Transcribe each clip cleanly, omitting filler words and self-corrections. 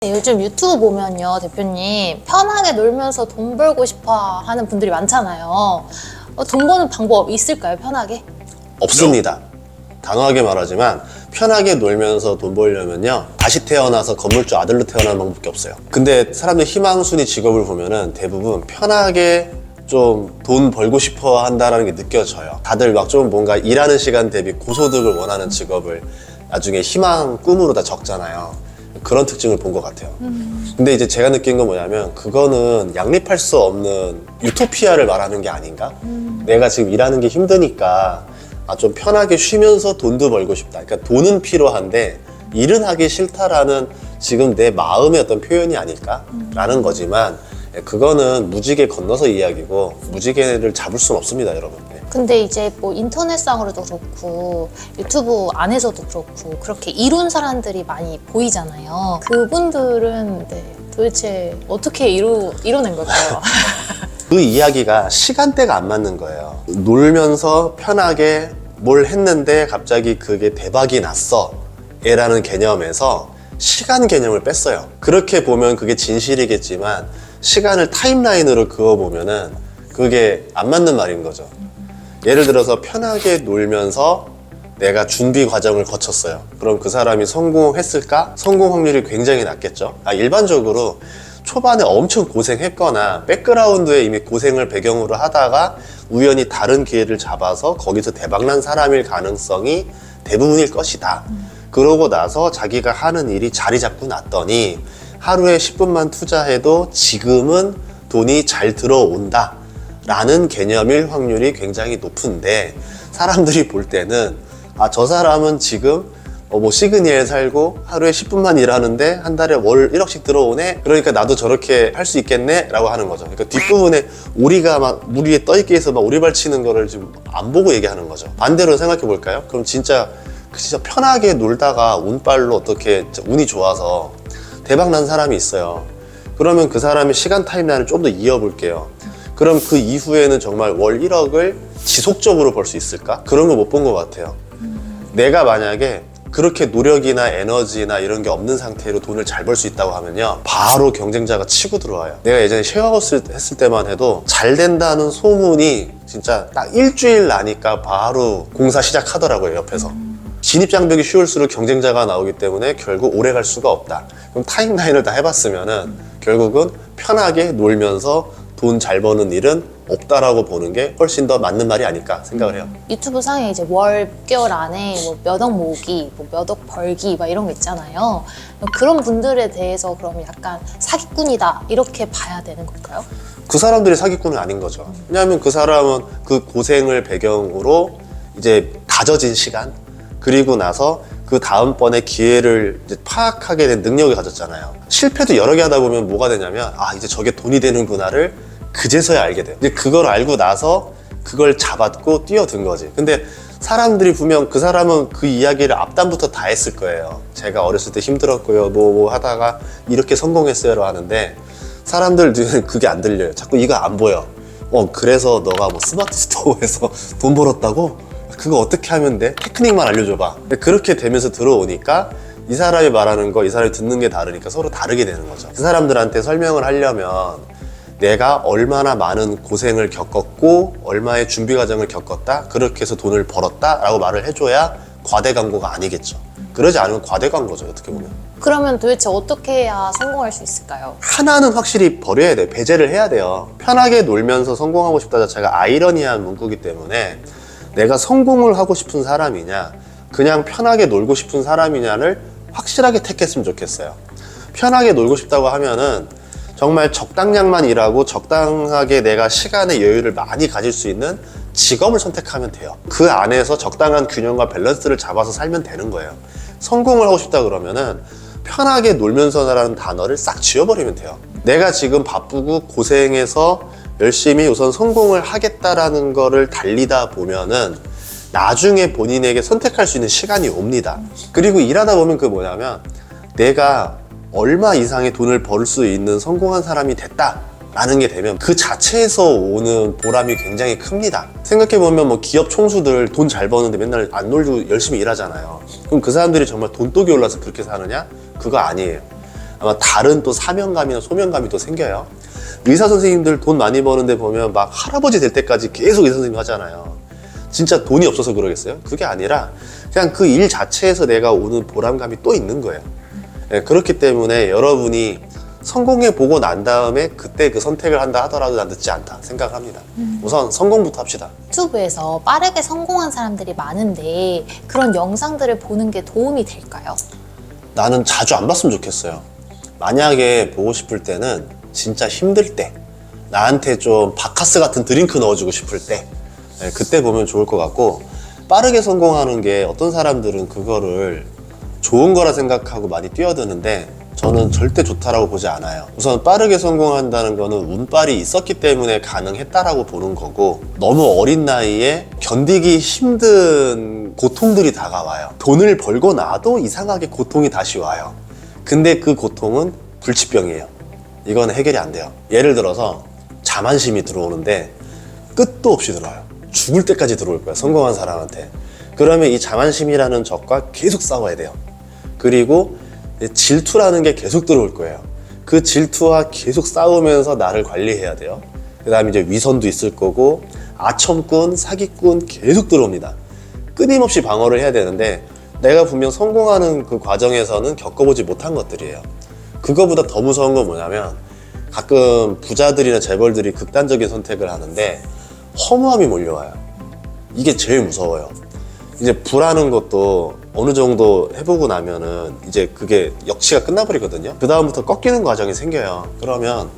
요즘 유튜브 보면요, 대표님 편하게 놀면서 돈 벌고 싶어 하는 분들이 많잖아요. 돈 버는 방법 있을까요, 편하게? 없습니다. 단호하게 말하지만 편하게 놀면서 돈 벌려면요, 다시 태어나서 건물주 아들로 태어나는 방법밖에 없어요. 근데 사람들 희망순위 직업을 보면은 대부분 편하게 좀 돈 벌고 싶어 한다는 게 느껴져요. 다들 막 좀 뭔가 일하는 시간 대비 고소득을 원하는 직업을 나중에 희망, 꿈으로 다 적잖아요. 그런 특징을 본 것 같아요. 근데 이제 제가 느낀 건 뭐냐면 그거는 양립할 수 없는 유토피아를 말하는 게 아닌가? 내가 지금 일하는 게 힘드니까 좀 편하게 쉬면서 돈도 벌고 싶다. 그러니까 돈은 필요한데 일은 하기 싫다라는 지금 내 마음의 어떤 표현이 아닐까라는 거지만, 그거는 무지개 건너서 이야기고 무지개를 잡을 수는 없습니다, 여러분. 근데 이제 뭐 인터넷상으로도 그렇고 유튜브 안에서도 그렇고 그렇게 이룬 사람들이 많이 보이잖아요. 그분들은 도대체 어떻게 이뤄낸 걸까요? 그 이야기가 시간대가 안 맞는 거예요. 놀면서 편하게 뭘 했는데 갑자기 그게 대박이 났어 라는 개념에서 시간 개념을 뺐어요. 그렇게 보면 그게 진실이겠지만 시간을 타임라인으로 그어보면은 그게 안 맞는 말인 거죠. 예를 들어서 편하게 놀면서 내가 준비 과정을 거쳤어요. 그럼 그 사람이 성공했을까? 성공 확률이 굉장히 낮겠죠. 일반적으로 초반에 엄청 고생했거나 백그라운드에 이미 고생을 배경으로 하다가 우연히 다른 기회를 잡아서 거기서 대박난 사람일 가능성이 대부분일 것이다. 그러고 나서 자기가 하는 일이 자리 잡고 났더니 하루에 10분만 투자해도 지금은 돈이 잘 들어온다 라는 개념일 확률이 굉장히 높은데, 사람들이 볼 때는 저 사람은 지금 뭐 시그니엘 살고 하루에 10분만 일하는데 한 달에 월 1억씩 들어오네, 그러니까 나도 저렇게 할 수 있겠네 라고 하는 거죠. 그러니까 뒷부분에 오리가 막 물 위에 떠 있기 위해서 막 오리발 치는 거를 지금 안 보고 얘기하는 거죠. 반대로 생각해 볼까요? 그럼 진짜 편하게 놀다가 운빨로 어떻게 운이 좋아서 대박 난 사람이 있어요. 그러면 그 사람의 시간 타임라인을 좀 더 이어볼게요. 그럼 그 이후에는 정말 월 1억을 지속적으로 벌 수 있을까? 그런 거 못 본 것 같아요. 내가 만약에 그렇게 노력이나 에너지나 이런 게 없는 상태로 돈을 잘 벌 수 있다고 하면요, 바로 경쟁자가 치고 들어와요. 내가 예전에 쉐어하우스 했을 때만 해도 잘 된다는 소문이 진짜 딱 일주일 나니까 바로 공사 시작하더라고요, 옆에서. 진입장벽이 쉬울수록 경쟁자가 나오기 때문에 결국 오래 갈 수가 없다. 그럼 타임라인을 다 해봤으면은 결국은 편하게 놀면서 돈 잘 버는 일은 없다라고 보는 게 훨씬 더 맞는 말이 아닐까 생각을 해요. 유튜브 상에 이제 월, 개월 안에 뭐 몇 억 모으기, 뭐 몇 억 벌기 막 이런 거 있잖아요. 그런 분들에 대해서 그러면 약간 사기꾼이다 이렇게 봐야 되는 걸까요? 그 사람들이 사기꾼은 아닌 거죠. 왜냐하면 그 사람은 그 고생을 배경으로 이제 다져진 시간, 그리고 나서 그 다음번에 기회를 이제 파악하게 된 능력을 가졌잖아요. 실패도 여러 개 하다 보면 뭐가 되냐면 이제 저게 돈이 되는구나를 그제서야 알게 돼요. 근데 그걸 알고 나서 그걸 잡았고 뛰어든 거지. 근데 사람들이 보면 그 사람은 그 이야기를 앞단부터 다 했을 거예요. 제가 어렸을 때 힘들었고요, 뭐 하다가 이렇게 성공했어요 하는데, 사람들은 그게 안 들려요. 자꾸 이거 안 보여. 그래서 너가 뭐 스마트 스토어에서 돈 벌었다고? 그거 어떻게 하면 돼? 테크닉만 알려줘봐. 그렇게 되면서 들어오니까 이 사람이 말하는 거, 이 사람이 듣는 게 다르니까 서로 다르게 되는 거죠. 그 사람들한테 설명을 하려면 내가 얼마나 많은 고생을 겪었고 얼마의 준비 과정을 겪었다, 그렇게 해서 돈을 벌었다 라고 말을 해줘야 과대 광고가 아니겠죠. 그러지 않으면 과대 광고죠, 어떻게 보면. 그러면 도대체 어떻게 해야 성공할 수 있을까요? 하나는 확실히 버려야 돼요. 배제를 해야 돼요. 편하게 놀면서 성공하고 싶다 자체가 아이러니한 문구기 때문에 내가 성공을 하고 싶은 사람이냐, 그냥 편하게 놀고 싶은 사람이냐를 확실하게 택했으면 좋겠어요. 편하게 놀고 싶다고 하면은 정말 적당량만 일하고 적당하게 내가 시간의 여유를 많이 가질 수 있는 직업을 선택하면 돼요. 그 안에서 적당한 균형과 밸런스를 잡아서 살면 되는 거예요. 성공을 하고 싶다 그러면은 편하게 놀면서라는 단어를 싹 지워버리면 돼요. 내가 지금 바쁘고 고생해서 열심히 우선 성공을 하겠다라는 거를 달리다 보면은 나중에 본인에게 선택할 수 있는 시간이 옵니다. 그리고 일하다 보면 뭐냐면 내가 얼마 이상의 돈을 벌 수 있는 성공한 사람이 됐다라는 게 되면 그 자체에서 오는 보람이 굉장히 큽니다. 생각해보면 뭐 기업 총수들 돈 잘 버는데 맨날 안 놀고 열심히 일하잖아요. 그럼 그 사람들이 정말 돈독이 올라서 그렇게 사느냐? 그거 아니에요. 아마 다른 또 사명감이나 소명감이 또 생겨요. 의사 선생님들 돈 많이 버는데 보면 막 할아버지 될 때까지 계속 의사 선생님 하잖아요. 진짜 돈이 없어서 그러겠어요? 그게 아니라 그냥 그 일 자체에서 내가 오는 보람감이 또 있는 거예요. 네, 그렇기 때문에 여러분이 성공해 보고 난 다음에 그때 그 선택을 한다 하더라도 난 늦지 않다 생각합니다. 우선 성공부터 합시다. 유튜브에서 빠르게 성공한 사람들이 많은데 그런 영상들을 보는 게 도움이 될까요? 나는 자주 안 봤으면 좋겠어요. 만약에 보고 싶을 때는 진짜 힘들 때, 나한테 좀 바카스 같은 드링크 넣어주고 싶을 때, 네, 그때 보면 좋을 것 같고, 빠르게 성공하는 게 어떤 사람들은 그거를 좋은 거라 생각하고 많이 뛰어드는데 저는 절대 좋다라고 보지 않아요. 우선 빠르게 성공한다는 거는 운빨이 있었기 때문에 가능했다라고 보는 거고, 너무 어린 나이에 견디기 힘든 고통들이 다가와요. 돈을 벌고 나도 이상하게 고통이 다시 와요. 근데 그 고통은 불치병이에요. 이건 해결이 안 돼요. 예를 들어서 자만심이 들어오는데 끝도 없이 들어와요. 죽을 때까지 들어올 거야, 성공한 사람한테. 그러면 이 자만심이라는 적과 계속 싸워야 돼요. 그리고 질투라는 게 계속 들어올 거예요. 그 질투와 계속 싸우면서 나를 관리해야 돼요. 그 다음에 이제 위선도 있을 거고, 아첨꾼, 사기꾼 계속 들어옵니다. 끊임없이 방어를 해야 되는데 내가 분명 성공하는 그 과정에서는 겪어보지 못한 것들이에요. 그거보다 더 무서운 건 뭐냐면, 가끔 부자들이나 재벌들이 극단적인 선택을 하는데 허무함이 몰려와요. 이게 제일 무서워요. 이제 부라는 것도 어느 정도 해보고 나면은 이제 그게 역치가 끝나버리거든요. 그 다음부터 꺾이는 과정이 생겨요. 그러면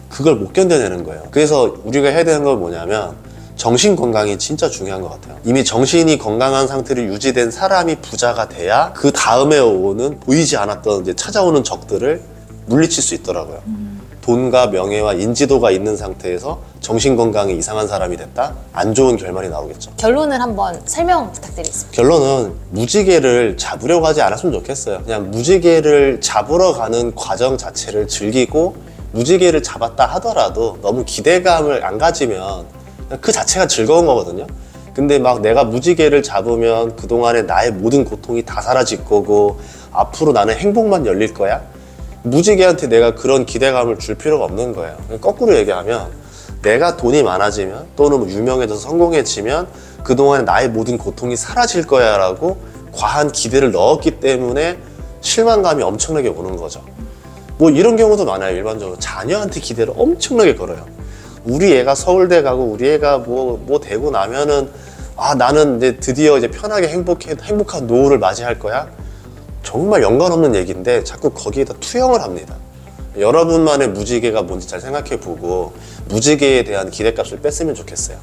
그걸 못 견뎌내는 거예요. 그래서 우리가 해야 되는 건 뭐냐면, 정신 건강이 진짜 중요한 것 같아요. 이미 정신이 건강한 상태로 유지된 사람이 부자가 돼야 그 다음에 오는 보이지 않았던 이제 찾아오는 적들을 물리칠 수 있더라고요. 돈과 명예와 인지도가 있는 상태에서 정신 건강이 이상한 사람이 됐다? 안 좋은 결말이 나오겠죠. 결론을 한번 설명 부탁드리겠습니다. 결론은 무지개를 잡으려고 하지 않았으면 좋겠어요. 그냥 무지개를 잡으러 가는 과정 자체를 즐기고, 무지개를 잡았다 하더라도 너무 기대감을 안 가지면 그 자체가 즐거운 거거든요. 근데 막 내가 무지개를 잡으면 그동안의 나의 모든 고통이 다 사라질 거고 앞으로 나는 행복만 열릴 거야? 무지개한테 내가 그런 기대감을 줄 필요가 없는 거예요. 거꾸로 얘기하면, 내가 돈이 많아지면 또는 뭐 유명해져서 성공해지면 그동안의 나의 모든 고통이 사라질 거야 라고 과한 기대를 넣었기 때문에 실망감이 엄청나게 오는 거죠. 뭐 이런 경우도 많아요. 일반적으로 자녀한테 기대를 엄청나게 걸어요. 우리 애가 서울대 가고 우리 애가 뭐 되고 나면은 나는 이제 드디어 이제 편하게 행복한 노후를 맞이할 거야. 정말 연관없는 얘기인데 자꾸 거기에다 투영을 합니다. 여러분만의 무지개가 뭔지 잘 생각해 보고 무지개에 대한 기대값을 뺐으면 좋겠어요.